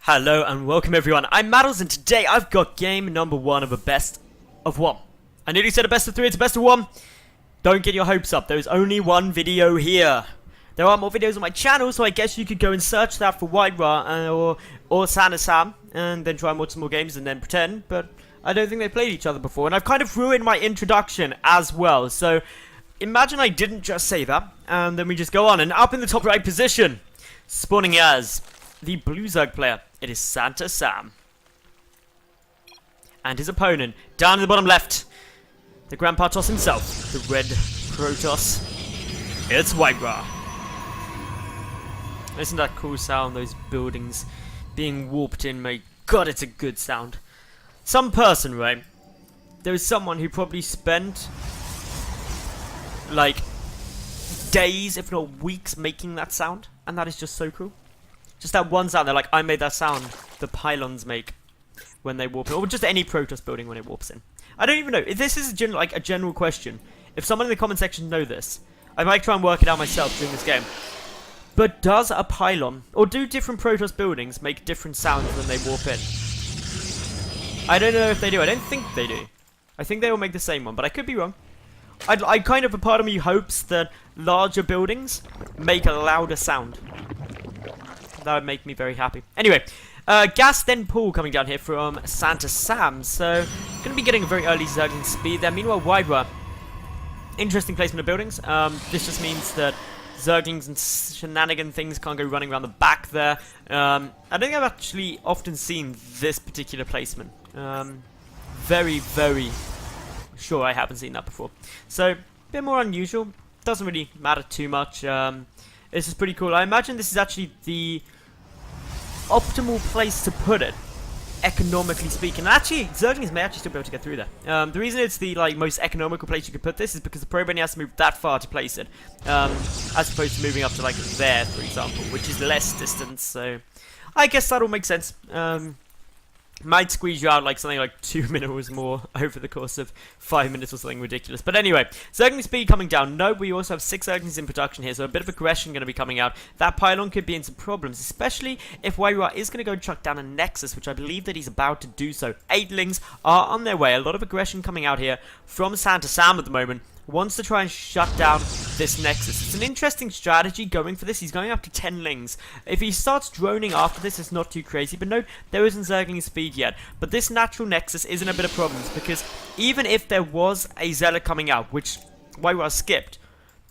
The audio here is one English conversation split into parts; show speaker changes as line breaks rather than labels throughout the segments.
Hello and welcome everyone, I'm Madals and today I've got game number 1 of a best of 1. I nearly said a best of 3, it's a best of 1. Don't get your hopes up, there's only one video here. There are more videos on my channel, so I guess you could go and search that for WhiteRa or SantaSam and then try and watch some more games and then pretend, but I don't think they played each other before and I've kind of ruined my introduction as well. So imagine I didn't just say that and then we just go on, and up in the top right position, spawning as the blue Zerg player, it is SantaSam. And his opponent, down in the bottom left, the Grandpa Toss himself, the red Protoss, it's WhiteRa. Isn't that cool sound, those buildings being warped in, mate? God, it's a good sound. Some person, right? There is someone who probably spent, like, days, if not weeks, making that sound. And that is just so cool. Just that one sound, they're like, I made that sound the pylons make when they warp in. Or just any Protoss building when it warps in. I don't even know. If this is a general question, if someone in the comment section know this, I might try and work it out myself during this game. But does a pylon, or do different Protoss buildings make different sounds when they warp in? I don't know if they do. I don't think they do. I think they all make the same one, but I could be wrong. I kind of, a part of me hopes that larger buildings make a louder sound. That would make me very happy. Anyway, gas then pool coming down here from SantaSam. So, going to be getting a very early Zergling speed there. Meanwhile, WhiteRa, interesting placement of buildings. This just means that Zerglings and shenanigan things can't go running around the back there. I don't think I've actually often seen this particular placement. Very, very sure I haven't seen that before. So, a bit more unusual. Doesn't really matter too much. This is pretty cool. I imagine this is actually the optimal place to put it, economically speaking. And actually, Zerglings may actually still be able to get through there. The reason it's the most economical place you could put this is because the probe only has to move that far to place it, as opposed to moving up to like there, for example, which is less distance. So I guess that'll make sense. Might squeeze you out like something like 2 minerals more over the course of 5 minutes or something ridiculous. But anyway, Zergling speed coming down. No, we also have 6 Zerglings in production here, so a bit of aggression going to be coming out. That pylon could be in some problems, especially if WhiteRa is going to go chuck down a Nexus, which I believe that he's about to do so. 8 Lings are on their way. A lot of aggression coming out here from SantaSam at the moment. Wants to try and shut down this Nexus. It's an interesting strategy going for this. He's going up to 10 Lings. If he starts droning after this, it's not too crazy. But no, there isn't Zergling speed yet. But this natural Nexus is in a bit of problems, because even if there was a Zealot coming out, which WhiteRa skipped,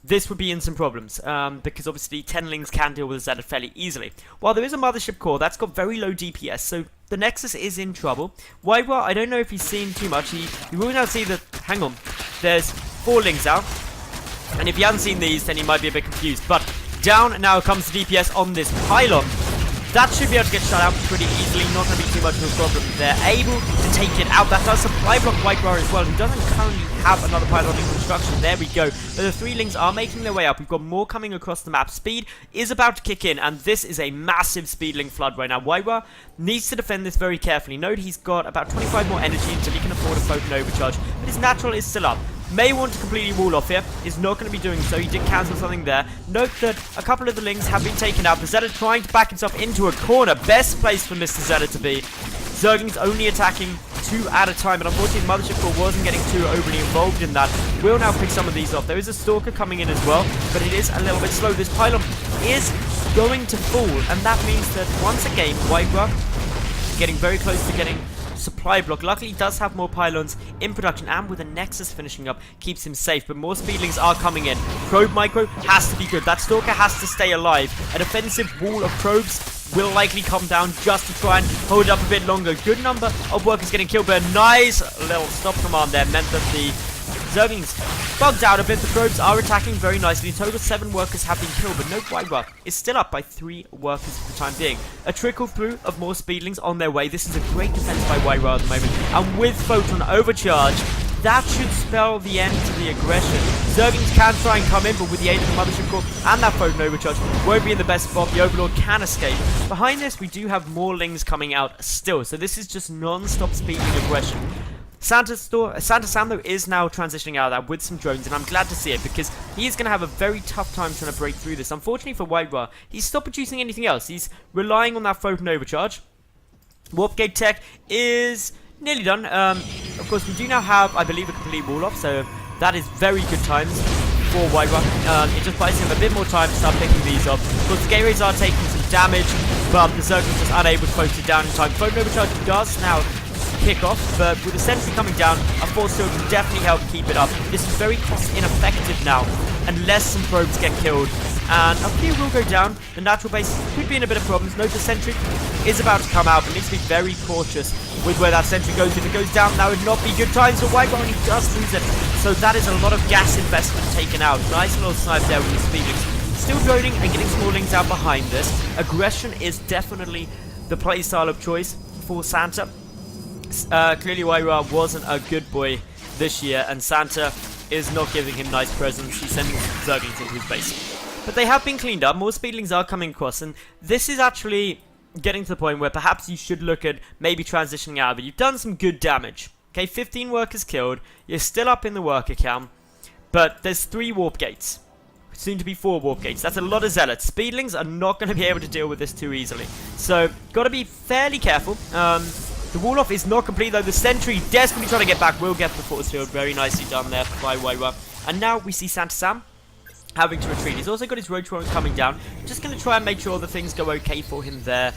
this would be in some problems, because obviously 10 Lings can deal with a Zealot fairly easily. While there is a Mothership core, that's got very low DPS, so the Nexus is in trouble. WhiteRa, I don't know if he's seen too much. He will now see that, hang on, there's 4 Lings out, and if he hasn't seen these, then he might be a bit confused. But down now comes the DPS on this pylon. That should be able to get shut out pretty easily, not going to be too much of a problem. They're able to take it out. That does supply block WhiteRa as well, who doesn't currently have another pylon in construction. There we go. But the 3 Lings are making their way up. We've got more coming across the map. Speed is about to kick in, and this is a massive speedling flood right now. WhiteRa needs to defend this very carefully. Note he's got about 25 more energy until he can afford a Photon Overcharge, but his natural is still up. May want to completely wall off here. Is not going to be doing so. He did cancel something there. Note that a couple of the Lings have been taken out. The Zealot trying to back himself into a corner. Best place for Mr. Zealot to be. Zerglings only attacking 2 at a time, and unfortunately the Mothership core wasn't getting too overly involved in that. We'll now pick some of these off. There is a Stalker coming in as well, but it is a little bit slow. This pylon is going to fall, and that means that once again, WhiteRa getting very close to getting supply block. Luckily, he does have more pylons in production, and with a Nexus finishing up, keeps him safe. But more speedlings are coming in. Probe micro has to be good. That Stalker has to stay alive. An offensive wall of probes will likely come down just to try and hold it up a bit longer. Good number of workers getting killed, but a nice little stop command there meant that the Zerglings bugged out a bit. The probes are attacking very nicely. In total, 7 workers have been killed, but no, WhiteRa is still up by 3 workers for the time being. A trickle through of more speedlings on their way. This is a great defense by WhiteRa at the moment, and with Photon Overcharge, that should spell the end to the aggression. Zerglings can try and come in, but with the aid of the Mothership core and that Photon Overcharge, won't be in the best spot. The Overlord can escape. Behind this, we do have more Lings coming out still, so this is just non-stop speeding aggression. SantaSam, though, is now transitioning out of that with some drones, and I'm glad to see it, because he is going to have a very tough time trying to break through this. Unfortunately for WhiteRa, he's stopped producing anything else. He's relying on that Photon Overcharge, Warp gate tech is nearly done. Of course, we do now have, I believe, a complete wall off, so that is very good times for WhiteRa. It just buys him a bit more time to start picking these up. Of course, the gate rays are taking some damage, but the Zerg is just unable to post it down in time. Photon Overcharge does now kick off, but with the sentry coming down, a force field will definitely help keep it up. This is very cost ineffective now, unless some probes get killed. And a few will go down. The natural base could be in a bit of problems. Note the sentry is about to come out, but needs to be very cautious with where that sentry goes. If it goes down, that would not be good times for WhiteRa, and he does lose it. So that is a lot of gas investment taken out. Nice little snipe there with his Phoenix. Still droning and getting smallings out behind this. Aggression is definitely the playstyle of choice for Santa. Clearly WhiteRa wasn't a good boy this year, and Santa is not giving him nice presents. He's sending Zerglings into his base. But they have been cleaned up, more speedlings are coming across, and this is actually getting to the point where perhaps you should look at maybe transitioning out, but you've done some good damage. Okay, 15 workers killed, you're still up in the worker count, but there's 3 warp gates. Soon to be 4 warp gates. That's a lot of zealots. Speedlings are not going to be able to deal with this too easily. So, got to be fairly careful. The wall off is not complete though. The sentry desperately trying to get back will get the force field. Very nicely done there by WhiteRa. And now we see SantaSam having to retreat. He's also got his road warrant coming down. Just going to try and make sure that things go okay for him there.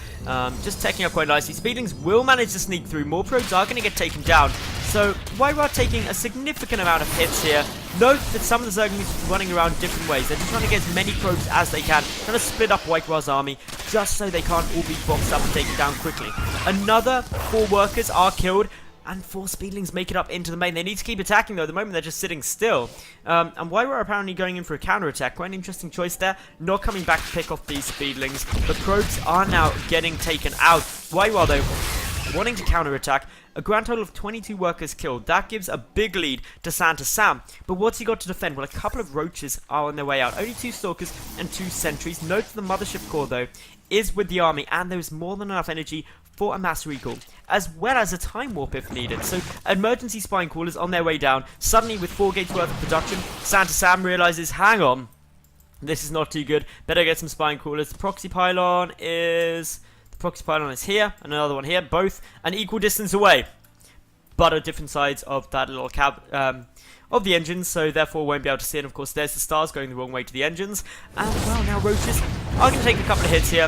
Just taking up quite nicely. Speedlings will manage to sneak through. More probes are going to get taken down. So WhiteRa taking a significant amount of hits here. Note that some of the Zerglings are running around different ways. They're just trying to get as many probes as they can. Trying to split up WhiteRa's army just so they can't all be boxed up and taken down quickly. Another 4 workers are killed. And 4 speedlings make it up into the main. They need to keep attacking though. At the moment they're just sitting still. And WhiteRa apparently going in for a counter-attack. Quite an interesting choice there. Not coming back to pick off these speedlings. The probes are now getting taken out. WhiteRa though, wanting to counter-attack. A grand total of 22 workers killed. That gives a big lead to SantaSam. But what's he got to defend? Well, a couple of roaches are on their way out. Only 2 stalkers and 2 sentries. Note the mothership core though is with the army, and there is more than enough energy for a mass recall, as well as a time warp if needed. So emergency spine callers on their way down. Suddenly with 4 gates worth of production, SantaSam realizes, hang on, this is not too good. Better get some spine callers. The proxy pylon is here, and another one here, both an equal distance away, but at different sides of that little cab of the engines, so therefore won't be able to see it. Of course, there's the stars going the wrong way to the engines, and well, now roaches are going to take a couple of hits here.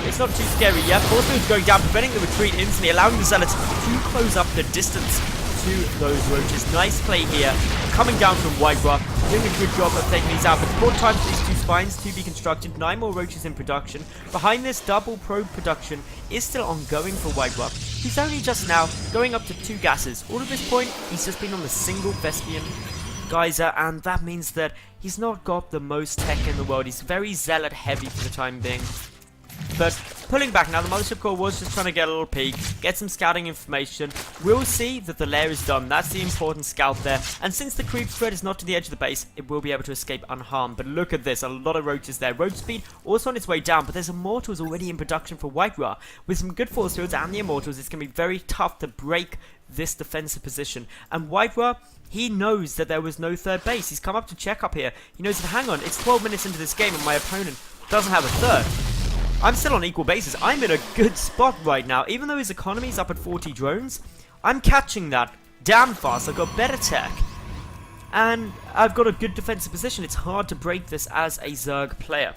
It's not too scary yet. Force field's going down, preventing the retreat instantly, allowing the zealots to close up the distance to those roaches. Nice play here, coming down from WhiteRa, doing a good job of taking these out. But it's more time for these 2 spines to be constructed. 9 more roaches in production. Behind this, double probe production is still ongoing for WhiteRa. He's only just now going up to 2 gases. All at this point, he's just been on the single Vespian geyser, and that means that he's not got the most tech in the world. He's very zealot heavy for the time being. But pulling back now, the mothership core was just trying to get a little peek, get some scouting information. We'll see that the lair is done. That's the important scout there. And since the creep spread is not to the edge of the base, it will be able to escape unharmed. But look at this, a lot of roaches there. Roach speed also on its way down, but there's immortals already in production for WhiteRa. With some good force fields and the immortals, it's going to be very tough to break this defensive position. And WhiteRa, he knows that there was no 3rd base. He's come up to check up here. He knows that, hang on, it's 12 minutes into this game and my opponent doesn't have a 3rd. I'm still on equal basis. I'm in a good spot right now. Even though his economy's up at 40 drones, I'm catching that damn fast. I've got better tech, and I've got a good defensive position. It's hard to break this as a Zerg player.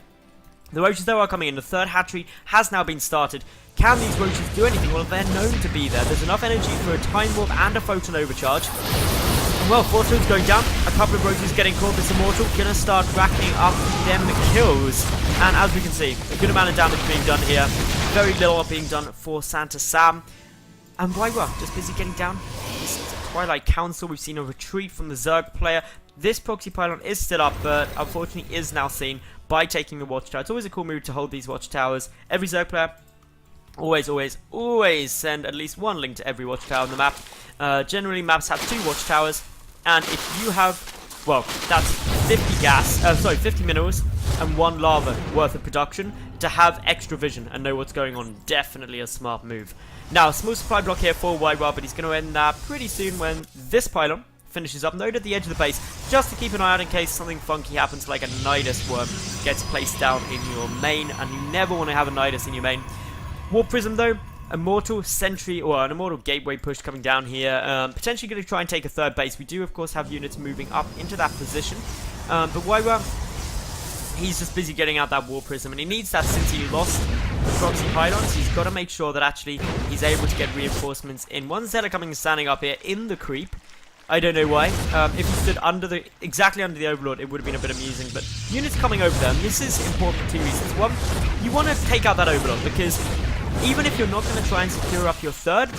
The roaches though are coming in. The 3rd hatchery has now been started. Can these roaches do anything? Well, they're known to be there. There's enough energy for a time warp and a photon overcharge. Well, force field's going down. A couple of roaches getting caught. This immortal gonna start racking up them kills. And as we can see, a good amount of damage being done here. Very little being done for SantaSam. And WhiteRa just busy getting down. This Twilight Council. We've seen a retreat from the Zerg player. This proxy pylon is still up, but unfortunately is now seen by taking the watchtower. It's always a cool move to hold these watchtowers. Every Zerg player always send at least 1 link to every watchtower on the map. Generally, maps have 2 watchtowers, and if you have, well, that's 50 minerals and 1 lava worth of production to have extra vision and know what's going on. Definitely a smart move. Now, small supply block here for WhiteRa, but he's going to end that pretty soon when this pylon finishes up. Note at the edge of the base, just to keep an eye out in case something funky happens, like a Nidus worm gets placed down in your main, and you never want to have a Nidus in your main. Warp Prism though, Immortal Sentry, or an Immortal Gateway push coming down here. Potentially going to try and take a third base. We do, of course, have units moving up into that position. But WhiteRa, he's just busy getting out that War Prism, and he needs that since he lost the proxy pylons. He's got to make sure that actually he's able to get reinforcements in. One Zealot coming and standing up here in the creep. I don't know why. If he stood exactly under the Overlord, it would have been a bit amusing. But units coming over them, this is important for two reasons. One, you want to take out that Overlord, because even if you're not going to try and secure up your third,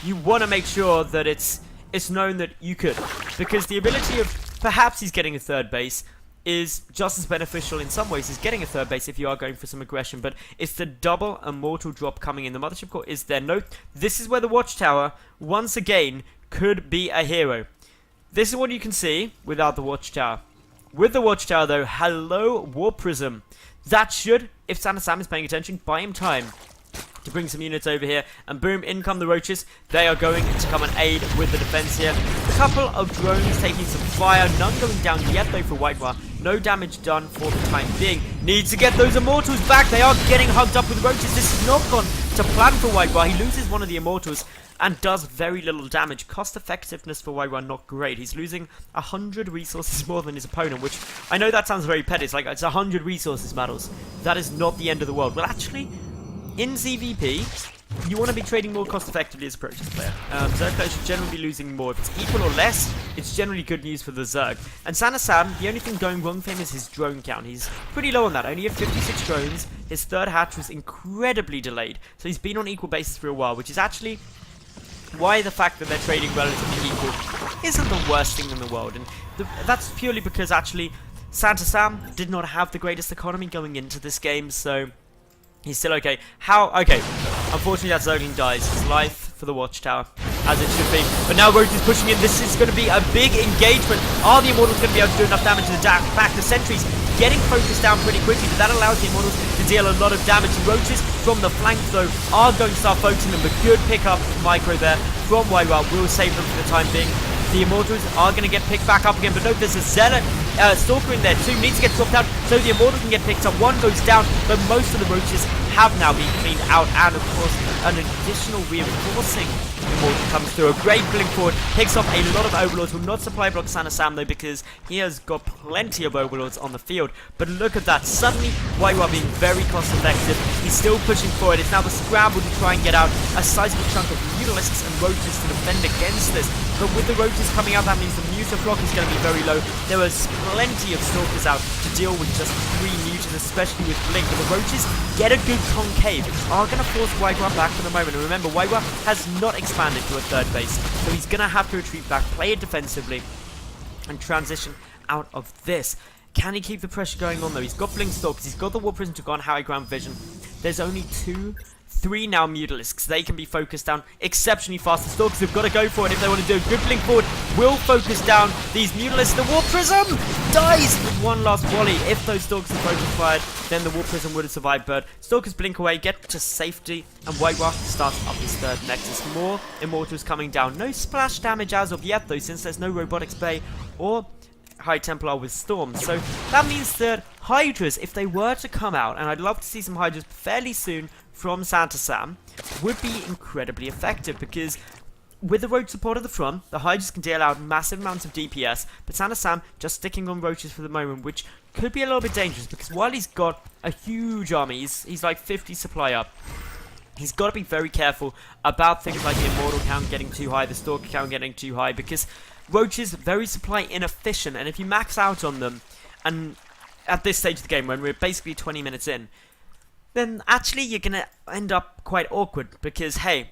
you want to make sure that it's known that you could. Because the ability of perhaps he's getting a third base is just as beneficial in some ways as getting a third base if you are going for some aggression. But it's the double Immortal drop coming in. The Mothership Core is there. Note, this is where the Watchtower, once again, could be a hero. This is what you can see without the Watchtower. With the Watchtower, though, hello, War Prism. That should, if SantaSam is paying attention, buy him time to bring some units over here, and boom, in come the roaches. They are going to come and aid with the defense here. A couple of drones taking some fire, none going down yet though for WhiteRa. No damage done for the time being. Needs to get those Immortals back. They are getting hugged up with roaches. This has not gone to plan for WhiteRa. He loses one of the Immortals and does very little damage. Cost effectiveness for WhiteRa not great. He's losing 100 resources more than his opponent, which I know that sounds very petty. It's like, it's 100 resources, Madals. That is not the end of the world. Well, actually, in ZVP, you want to be trading more cost effectively as a Protest player. Zerg players should generally be losing more. If it's equal or less, it's generally good news for the Zerg. And SantaSam, the only thing going wrong for him is his drone count. He's pretty low on that, only at 56 drones. His third hatch was incredibly delayed, so he's been on equal basis for a while, which is actually why the fact that they're trading relatively equal isn't the worst thing in the world. And that's purely because actually SantaSam did not have the greatest economy going into this game, so he's still okay. Okay. Unfortunately, that Zergling dies. His life for the Watchtower, as it should be. But now Roach is pushing in. This is going to be a big engagement. Are the Immortals going to be able to do enough damage to the back? The sentries getting focused down pretty quickly, but that allows the Immortals to deal a lot of damage. Roaches from the flank, though, are going to start focusing them. But good pickup micro there from WhiteRa will save them for the time being. The Immortals are going to get picked back up again, but note there's a Zealot Stalker in there too. Needs to get dropped out so the Immortal can get picked up. One goes down, but most of the roaches have now been cleaned out, and of course an additional reinforcing Immortal comes through. A great blink forward, picks off a lot of Overlords. Will not supply block SantaSam though, because he has got plenty of Overlords on the field. But look at that, suddenly WhiteRa being very cost effective. He's still pushing forward. It's now the scramble to try and get out a sizable chunk of Mutalisks and Roaches to defend against this. But with the Roaches coming out, that means the Mutaflock is going to be very low. There was plenty of Stalkers out to deal with just 3 Mutants, especially with Blink. But the Roaches get a good concave, are going to force WhiteRa back for the moment. And remember, WhiteRa has not expanded to a third base, so he's going to have to retreat back, play it defensively, and transition out of this. Can he keep the pressure going on though? He's got Blink Stalkers, he's got the War Prism to go on High Ground Vision. There's only 3 now Mutalisks. They can be focused down exceptionally fast. The Stalkers have got to go for it if they want to do a good blink forward. Will focus down these Mutalisks. The War Prism dies with one last volley. If those Stalkers are focus fired, then the War Prism would have survived. But Stalkers blink away, get to safety, and WhiteRa starts up his third Nexus. More Immortals coming down. No splash damage as of yet though, since there's no Robotics Bay or High Templar with Storm. So that means that Hydras, if they were to come out, and I'd love to see some Hydras fairly soon from SantaSam, would be incredibly effective, because with the road support at the front, the Hydras can deal out massive amounts of DPS, but SantaSam just sticking on roaches for the moment, which could be a little bit dangerous, because while he's got a huge army, he's like 50 supply up, he's got to be very careful about things like the Immortal count getting too high, the Stalker count getting too high, because roaches very supply inefficient, and if you max out on them, and at this stage of the game, when we're basically 20 minutes in, then actually you're going to end up quite awkward, because hey,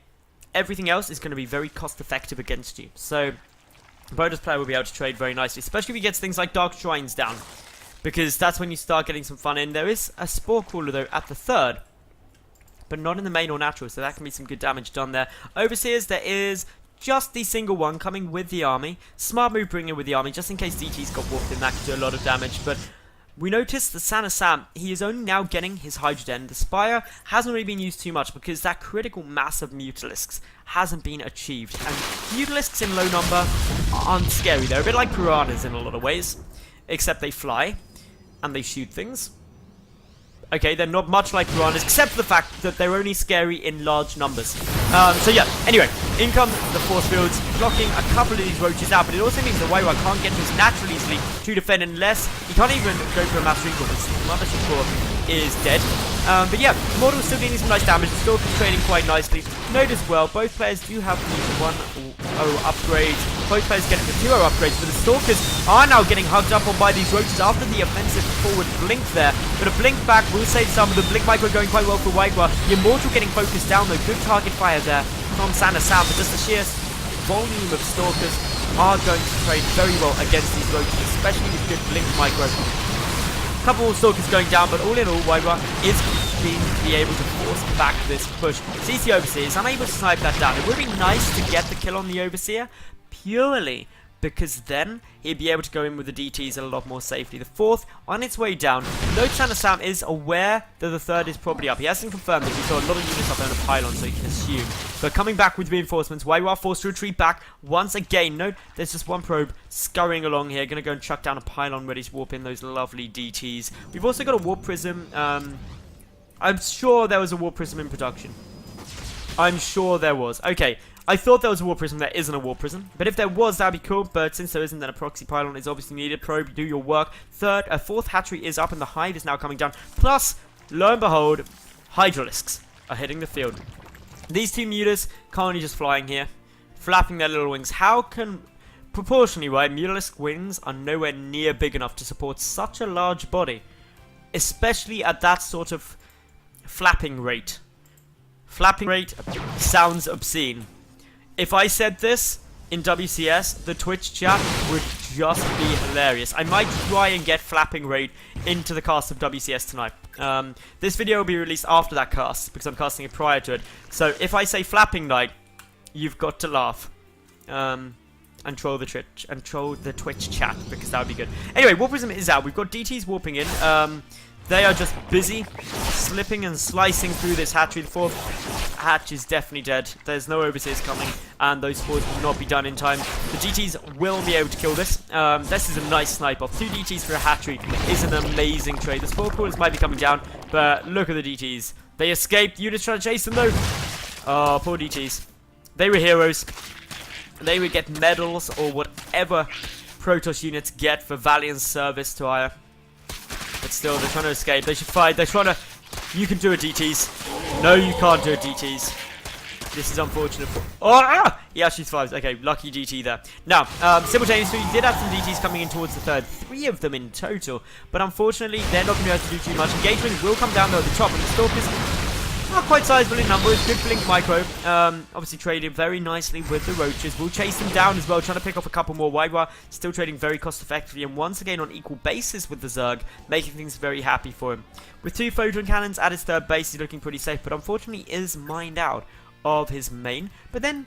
everything else is going to be very cost effective against you. So Bonus player will be able to trade very nicely, especially if he gets things like Dark Shrines down, because that's when you start getting some fun in. There is a Spore Crawler though at the third, but not in the main or natural, so that can be some good damage done there. Overseers, there is just the single one coming with the army. Smart move bringing it with the army, just in case DT's got warped in, that could do a lot of damage. But we noticed that SantaSam, he is only now getting his Hydroden. The Spire hasn't really been used too much because that critical mass of Mutalisks hasn't been achieved. And Mutalisks in low number aren't scary. They're a bit like piranhas in a lot of ways, except they fly and they shoot things. Okay, they're not much like piranhas, except for the fact that they're only scary in large numbers. So yeah, anyway, in come the force fields, blocking a couple of these roaches out, but it also means that WhiteRa can't get to his natural easily to defend unless he can't even go for a mass recall, because Mothership Core is dead. But yeah, Mortal's still dealing some nice damage, still trading quite nicely. Note as well, both players do have the 1-0 upgrades. Both players getting the 2-0 upgrades, but the Stalkers are now getting hugged up on by these roaches after the offensive forward blink there. But a blink back will save some of the blink micro going quite well for WhiteRa. The Immortal getting focused down though, good target fire there from SantaSam, but just the sheer volume of Stalkers are going to trade very well against these roaches, especially with good blink micro. Couple of Stalkers going down, but all in all, WhiteRa is being able to force back this push. Sees the Overseer, is unable to snipe that down. It would be nice to get the kill on the Overseer, purely because then he'd be able to go in with the DTs a lot more safely. The fourth on its way down. Note SantaSam is aware that the third is probably up. He hasn't confirmed it. He saw a lot of units up there on a pylon, so he can assume. But coming back with reinforcements, WhiteRa forced to retreat back once again. Note there's just one probe scurrying along here. Gonna go and chuck down a pylon ready to warp in those lovely DTs. We've also got a warp prism. I'm sure there was a warp prism in production. I'm sure there was. Okay. I thought there was a warp prism. There isn't a warp prism, but if there was, that'd be cool. But since there isn't, then a proxy pylon is obviously needed. Probe, do your work. Fourth hatchery is up, and the hive is now coming down. Plus, lo and behold, hydralisks are hitting the field. These two mutas currently just flying here, flapping their little wings. How can, proportionally, right, mutalisk wings are nowhere near big enough to support such a large body, especially at that sort of flapping rate. Flapping rate sounds obscene. If I said this in WCS, the Twitch chat would just be hilarious. I might try and get flapping rate into the cast of WCS tonight. This video will be released after that cast, because I'm casting it prior to it. So if I say flapping night, you've got to laugh. And troll the Twitch chat, because that would be good. Anyway, Warp Prism is out. We've got DTs warping in. They are just busy slipping and slicing through this hatchery. The fourth hatch is definitely dead. There's no overseers coming, and those spores will not be done in time. The DTs will be able to kill this. This is a nice snipe off. 2 DTs for a hatchery is an amazing trade. The spore crawlers might be coming down, but look at the DTs. They escaped. Units trying to chase them though. Oh, poor DTs. They were heroes. They would get medals or whatever Protoss units get for valiant service to Aya. But still, they're trying to escape. They should fight. They're trying to... You can do it, DTs. No, you can't do it, DTs. This is unfortunate. He actually survives. Okay, lucky DT there. Now, simultaneously, we did have some DTs coming in towards the third. 3 of them in total. But unfortunately, they're not going to be able to do too much. Engagement will come down, though, at the top. And the Stalkers are quite sizable in numbers. Good blink micro. Obviously trading very nicely with the roaches. We'll chase them down as well, trying to pick off a couple more. WhiteRa still trading very cost effectively, and once again on equal basis with the Zerg, making things very happy for him. With 2 photon cannons at his third base, he's looking pretty safe, but unfortunately is mined out of his main. But then,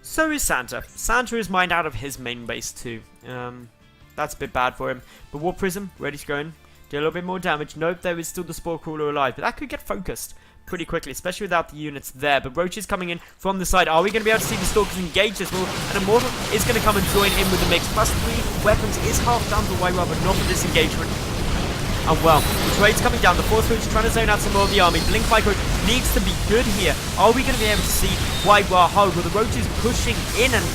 so is Santa. Santa is mined out of his main base too. That's a bit bad for him. But Warp Prism, ready to go in. Do a little bit more damage. Note there is still the Spore Crawler alive, but that could get focused pretty quickly, especially without the units there. But roaches coming in from the side. Are we going to be able to see the Stalkers engage this? Well, an Immortal is going to come and join in with the mix. Plus 3 weapons is half down for WhiteRa, but not for this engagement. And well, the trade's coming down. The Force Field is trying to zone out some more of the army. Blink Micro needs to be good here. Are we going to be able to see WhiteRa hold? Well, the roaches pushing in, and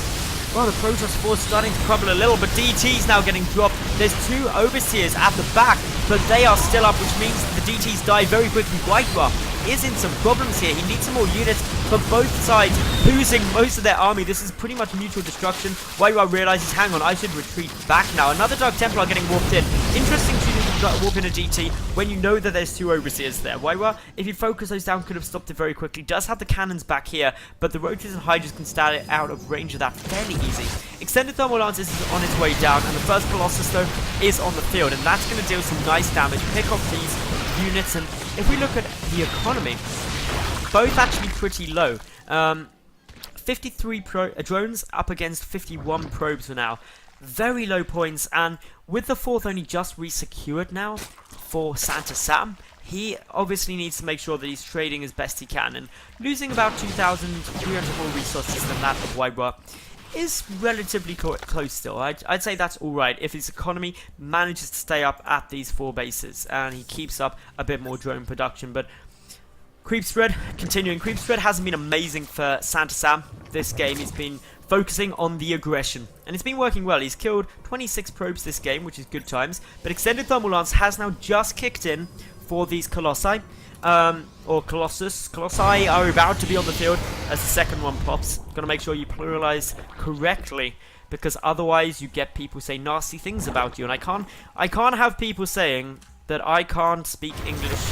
well, the Protoss force starting to crumble a little, but DT's now getting dropped. There's 2 Overseers at the back, but they are still up, which means the DTs die very quickly. WhiteRa is in some problems here. He needs some more units from both sides, losing most of their army. This is pretty much mutual destruction. WhiteRa realizes, hang on, I should retreat back now. Another Dark Templar getting warped in. Interesting to warp in a DT when you know that there's 2 Overseers there. WhiteRa, if you focus those down, could have stopped it very quickly. Does have the cannons back here, but the roaches and hydras can start it out of range of that fairly easy. Extended Thermal Lances is on its way down, and the first Colossus, though, is on the field, and that's going to deal some nice damage. Pick off these units, and if we look at the economy, both actually pretty low. 53 drones up against 51 probes for now. Very low points, and with the 4th only just resecured now for SantaSam, he obviously needs to make sure that he's trading as best he can, and losing about 2,300 more resources than that of WhiteRa is relatively close still. I'd say that's alright if his economy manages to stay up at these 4 bases and he keeps up a bit more drone production. But creep spread, continuing. Creep spread hasn't been amazing for SantaSam this game. He's been focusing on the aggression, and it's been working well. He's killed 26 probes this game, which is good times, but Extended Thermal Lance has now just kicked in for these Colossi, or Colossus. Colossi are about to be on the field as the second one pops. Gotta make sure you pluralize correctly, because otherwise you get people saying nasty things about you, and I can't have people saying that I can't speak English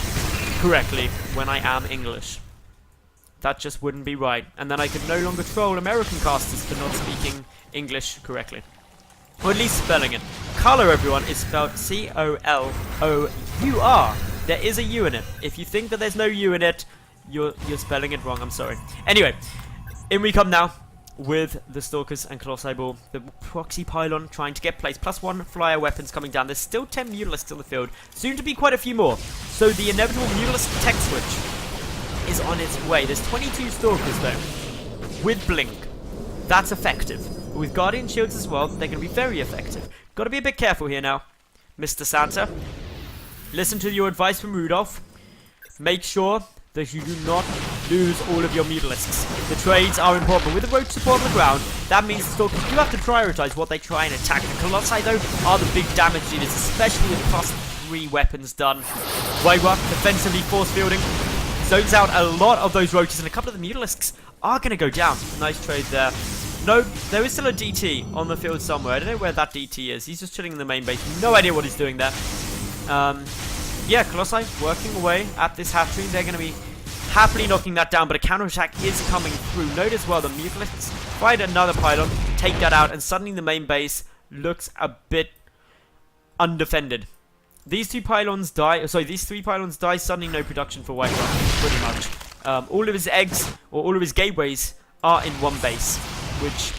correctly when I am English. That just wouldn't be right. And then I could no longer troll American casters for not speaking English correctly. Or at least spelling it. Color, everyone, is spelled C-O-L-O-U-R. There is a U in it. If you think that there's no U in it, you're spelling it wrong. I'm sorry. Anyway, in we come now with the Stalkers and Colossi Ball. The proxy pylon trying to get placed. +1 flyer weapons coming down. There's still 10 Mutalisks on the field. Soon to be quite a few more. So the inevitable Mutalisk tech switch is on its way. There's 22 Stalkers though, with Blink. That's effective. But with Guardian Shields as well, they're going to be very effective. Got to be a bit careful here now, Mr. Santa. Listen to your advice from Rudolph. Make sure that you do not lose all of your Mutalisks. The trades are important. With the road support on the ground, that means the Stalkers do have to prioritize what they try and attack. The Colossi though are the big damage dealers, especially with +3 weapons done. WhiteRa defensively force fielding. Zones out a lot of those roaches, and a couple of the Mutalisks are going to go down. Nice trade there. No, there is still a DT on the field somewhere. I don't know where that DT is. He's just chilling in the main base. No idea what he's doing there. Yeah, Colossi working away at this hatchery. They're going to be happily knocking that down, but a counterattack is coming through. Note as well, the Mutalisks find another pylon, take that out, and suddenly the main base looks a bit undefended. These 2 pylons die, sorry, these 3 pylons die, suddenly no production for WhiteRa, pretty much. All of his eggs, or all of his gateways, are in one base, which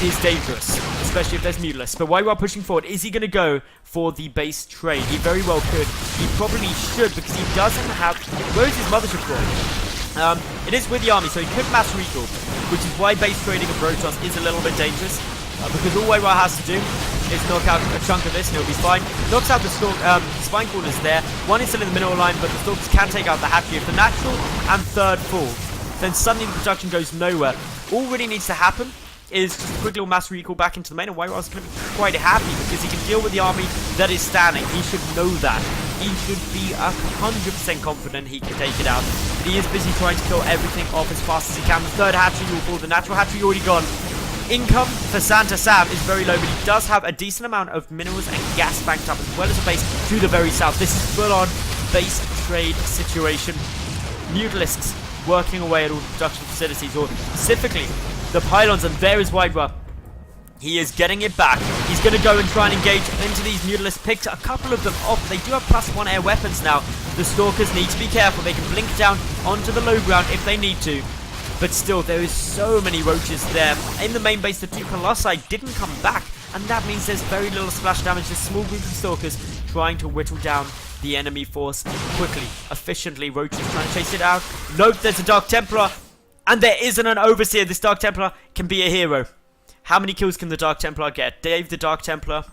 is dangerous, especially if there's Mutalisks. But WhiteRa pushing forward, is he going to go for the base trade? He very well could. He probably should, because he doesn't have... Where is his mothership for? It is with the army, so he could mass recall, which is why base trading of Protoss is a little bit dangerous, because all WhiteRa has to do is knock out a chunk of this and he'll be fine. Knocks out the spine corners there. One is still in the middle line, but the Stalkers can take out the hatchery. If the natural and third fall, then suddenly the production goes nowhere. All really needs to happen is just a quick little mass recall back into the main, and WhiteRa's going to be quite happy because he can deal with the army that is standing. He should know that. He should be 100% confident he can take it out. But he is busy trying to kill everything off as fast as he can. The third hatchery will fall. The natural hatchery already gone. Income for SantaSam is very low, but he does have a decent amount of minerals and gas banked up, as well as a base to the very south. This is full-on base trade situation. Mutalisks working away at all the production facilities, or specifically the pylons, and there is WhiteRa. He is getting it back. He's going to go and try and engage into these Mutalisks. Picked a couple of them off. They do have +1 air weapons now. The Stalkers need to be careful. They can blink down onto the low ground if they need to. But still, there is so many roaches there. In the main base, the 2 Colossi didn't come back, and that means there's very little splash damage. This small group of Stalkers trying to whittle down the enemy force quickly, efficiently. Roaches trying to chase it out. Note there's a Dark Templar, and there isn't an Overseer. This Dark Templar can be a hero. How many kills can the Dark Templar get? Dave the Dark Templar.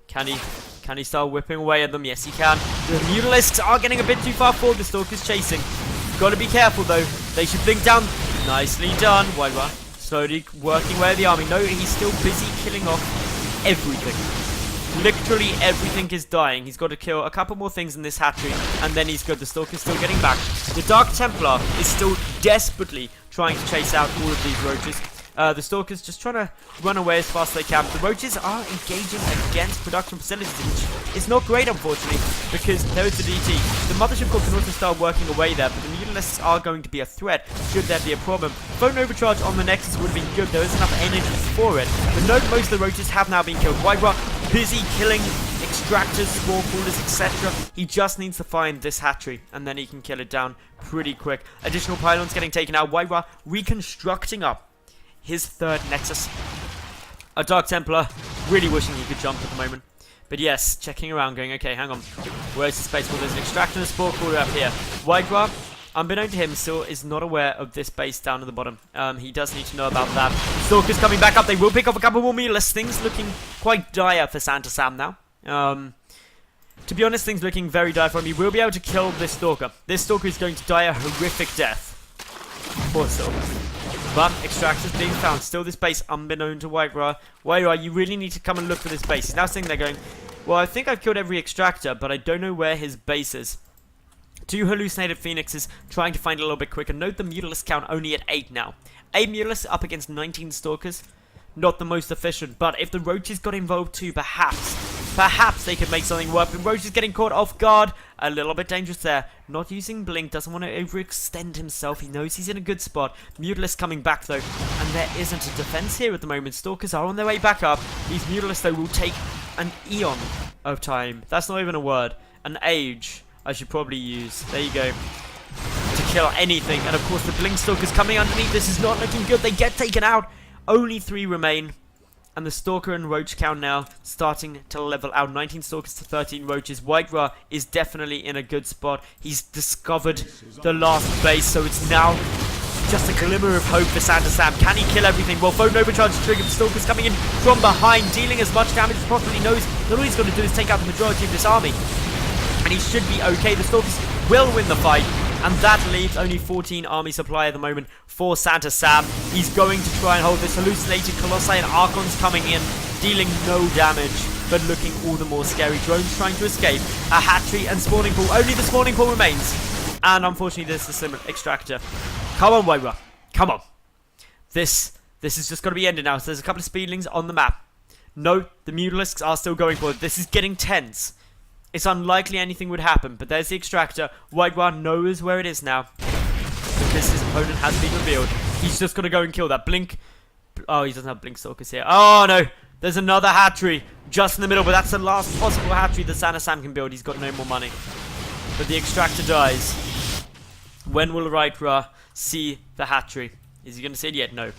Can he start whipping away at them? Yes, he can. The Mutalisks are getting a bit too far forward. The Stalkers chasing. Got to be careful though. They should blink down. Nicely done. WhiteRa slowly working away at the army. No, he's still busy killing off everything. Literally everything is dying. He's got to kill a couple more things in this hatchery, and then he's good. The Stalker's still getting back. The Dark Templar is still desperately trying to chase out all of these roaches. The Stalkers just trying to run away as fast as they can. The roaches are engaging against production facilities, which is not great, unfortunately, because there is the DT. The Mothership Core can also start working away there, but the Mutalisks are going to be a threat should there be a problem. Phone overcharge on the Nexus would have been good. There is enough energy for it. But note most of the roaches have now been killed. WhiteRa busy killing extractors, spore crawlers, etc. He just needs to find this hatchery, and then he can kill it down pretty quick. Additional pylons getting taken out. WhiteRa reconstructing up his third Nexus. A Dark Templar, really wishing he could jump at the moment. But yes, checking around, going, okay, hang on. Where's the space? Well, there's an extractor and a spore crawler up here. WhiteRa unbeknown to him, still is not aware of this base down at the bottom. He does need to know about that. Stalker's coming back up. They will pick off a couple more Madals. Things looking quite dire for SantaSam now. To be honest, things looking very dire for him. He will be able to kill this Stalker. This Stalker is going to die a horrific death. Poor Stalker. But Extractor's being found. Still this base unbeknown to WhiteRa. WhiteRa, you really need to come and look for this base. He's now sitting there going, well, I think I've killed every Extractor, but I don't know where his base is. 2 hallucinated Phoenixes trying to find a little bit quicker. Note the Madals count only at 8 now. 8 Madals up against 19 Stalkers. Not the most efficient, but if the Roaches got involved too, perhaps they could make something work. But Roach is getting caught off guard. A little bit dangerous there. Not using Blink. Doesn't want to overextend himself. He knows he's in a good spot. Madals coming back though. And there isn't a defense here at the moment. Stalkers are on their way back up. These Madals though will take an eon of time. That's not even a word. An age, I should probably use. There you go. To kill anything. And of course the Blink Stalkers coming underneath. This is not looking good. They get taken out. Only 3 remain. And the Stalker and Roach count now starting to level out. 19 Stalkers to 13 Roaches. WhiteRa is definitely in a good spot. He's discovered the last base, so it's now just a glimmer of hope for SantaSam. Can he kill everything? Well, phone overcharge triggered. Stalker's coming in from behind, dealing as much damage as possible. He knows that all he's got to do is take out the majority of this army. And he should be okay. The Stalkers will win the fight. And that leaves only 14 army supply at the moment for SantaSam. He's going to try and hold this. Hallucinated Colossi and Archons coming in, dealing no damage, but looking all the more scary. Drones trying to escape. A hatchery and spawning pool. Only the spawning pool remains. And unfortunately, there's the Sim Extractor. Come on, WhiteRa. Come on. This is just going to be ended now. So there's a couple of speedlings on the map. No, the Madalisks are still going for it. This is getting tense. It's unlikely anything would happen, but there's the Extractor. WhiteRa knows where it is now, because his opponent has been revealed. He's just got to go and kill that. Blink. Oh, he doesn't have Blink Stalkers here. Oh, no. There's another hatchery just in the middle, but that's the last possible hatchery that SantaSam can build. He's got no more money. But the Extractor dies. When will WhiteRa see the hatchery? Is he going to see it yet? No.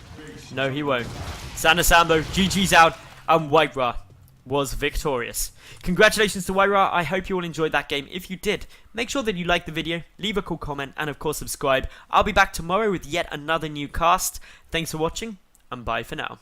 No, he won't. SantaSam, though, GG's out, and WhiteRa was victorious. Congratulations to WhiteRa. I hope you all enjoyed that game. If you did, make sure that you like the video, leave a cool comment, and of course subscribe. I'll be back tomorrow with yet another new cast. Thanks for watching, and bye for now.